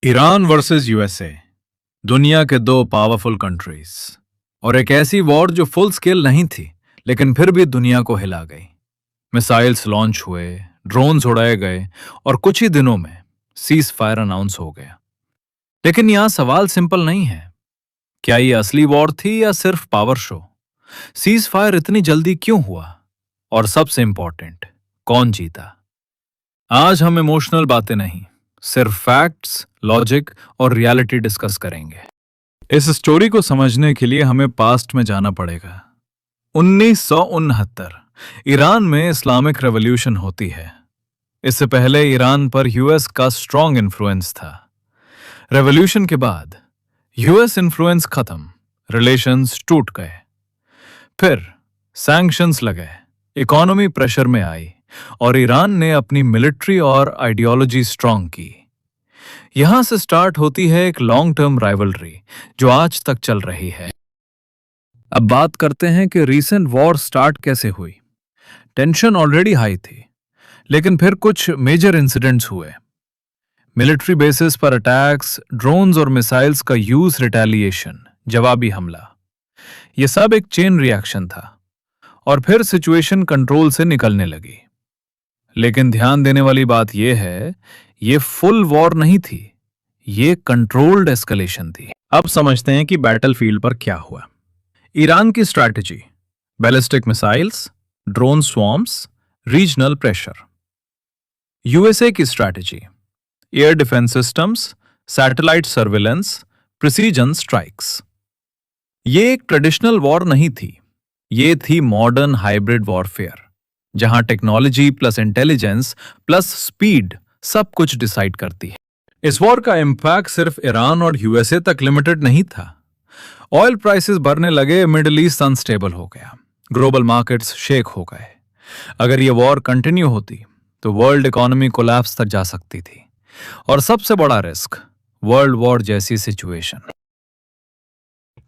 Iran versus USA, दुनिया के दो पावरफुल कंट्रीज, और एक ऐसी वॉर जो फुल स्केल नहीं थी लेकिन फिर भी दुनिया को हिला गई। मिसाइल्स लॉन्च हुए, ड्रोन्स उड़ाए गए और कुछ ही दिनों में सीज फायर अनाउंस हो गया। लेकिन यहां सवाल सिंपल नहीं है, क्या ये असली वॉर थी या सिर्फ पावर शो? सीज फायर इतनी जल्दी क्यों हुआ, और सबसे इंपॉर्टेंट, कौन जीता? आज हम इमोशनल बातें नहीं, सिर्फ फैक्ट्स, लॉजिक और रियलिटी डिस्कस करेंगे। इस स्टोरी को समझने के लिए हमें पास्ट में जाना पड़ेगा। 1969 ईरान में इस्लामिक रेवोल्यूशन होती है। इससे पहले ईरान पर यूएस का स्ट्रॉन्ग इन्फ्लुएंस था। रेवोल्यूशन के बाद यूएस इन्फ्लुएंस खत्म, रिलेशंस टूट गए। फिर सैंक्शंस लगे, इकोनॉमी प्रेशर में आई और ईरान ने अपनी मिलिट्री और आइडियोलॉजी स्ट्रॉन्ग की। यहां से स्टार्ट होती है एक लॉन्ग टर्म राइवलरी जो आज तक चल रही है। अब बात करते हैं कि रीसेंट वॉर स्टार्ट कैसे हुई। टेंशन ऑलरेडी हाई थी, लेकिन फिर कुछ मेजर इंसिडेंट्स हुए। मिलिट्री बेसिस पर अटैक्स, ड्रोन्स और मिसाइल्स का यूज, रिटेलिएशन, जवाबी हमला, यह सब एक चेन रिएक्शन था और फिर सिचुएशन कंट्रोल से निकलने लगी। लेकिन ध्यान देने वाली बात यह है, ये फुल वॉर नहीं थी, ये कंट्रोल्ड एस्केलेशन थी। अब समझते हैं कि बैटलफील्ड पर क्या हुआ। ईरान की strategy: ballistic missiles, drone swarms, regional pressure. USA की strategy: air defence systems, satellite surveillance, precision strikes. ये एक ट्रेडिशनल वॉर नहीं थी, ये थी मॉडर्न हाइब्रिड वॉरफेयर, जहां technology plus intelligence plus speed सब कुछ डिसाइड करती है। इस वॉर का इंपैक्ट सिर्फ ईरान और यूएसए तक लिमिटेड नहीं था। ऑयल प्राइसेस बढ़ने लगे, मिडिल ईस्ट अनस्टेबल हो गया, ग्लोबल मार्केट्स शेक हो गए। अगर ये वॉर कंटिन्यू होती तो वर्ल्ड इकोनॉमी कोलैप्स तक जा सकती थी, और सबसे बड़ा रिस्क, वर्ल्ड वॉर जैसी सिचुएशन।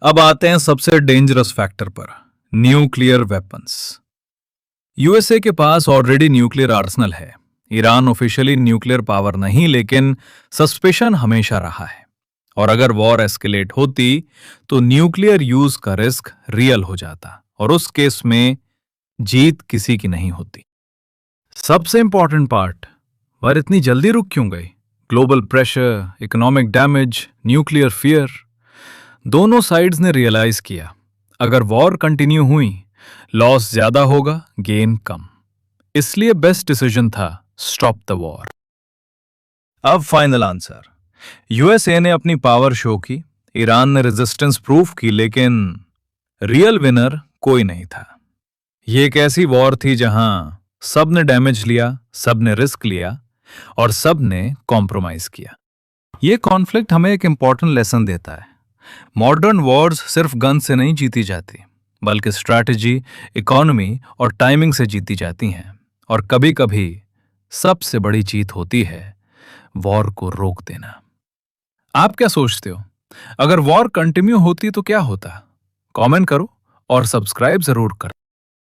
अब आते हैं सबसे डेंजरस फैक्टर पर, न्यूक्लियर वेपन्स। यूएसए के पास ऑलरेडी न्यूक्लियर आर्सेनल है। ईरान ऑफिशियली न्यूक्लियर पावर नहीं, लेकिन सस्पेशन हमेशा रहा है। और अगर वॉर एस्केलेट होती तो न्यूक्लियर यूज का रिस्क रियल हो जाता, और उस केस में जीत किसी की नहीं होती। सबसे इंपॉर्टेंट पार्ट, वॉर इतनी जल्दी रुक क्यों गई? Global pressure, economic damage, nuclear fear. दोनों साइड्स ने रियलाइज किया, अगर वॉर कंटिन्यू हुई, लॉस ज्यादा होगा, गेन कम। इसलिए बेस्ट डिसीजन था स्टॉप द वॉर। अब फाइनल आंसर, यूएसए ने अपनी पावर शो की, ईरान ने रेजिस्टेंस प्रूफ की, लेकिन रियल विनर कोई नहीं था। ये एक ऐसी वॉर थी जहां सब ने डैमेज लिया, सब ने रिस्क लिया और सब ने कॉम्प्रोमाइज किया। ये कॉन्फ्लिक्ट हमें एक इंपॉर्टेंट लेसन देता है। मॉडर्न वॉर्स सिर्फ गन से नहीं जीती जाती, बल्कि स्ट्रैटेजी, इकोनॉमी और टाइमिंग से जीती जाती हैं। और कभी कभी सबसे बड़ी जीत होती है वॉर को रोक देना। आप क्या सोचते हो? अगर वॉर कंटिन्यू होती तो क्या होता? कमेंट करो और सब्सक्राइब जरूर करो।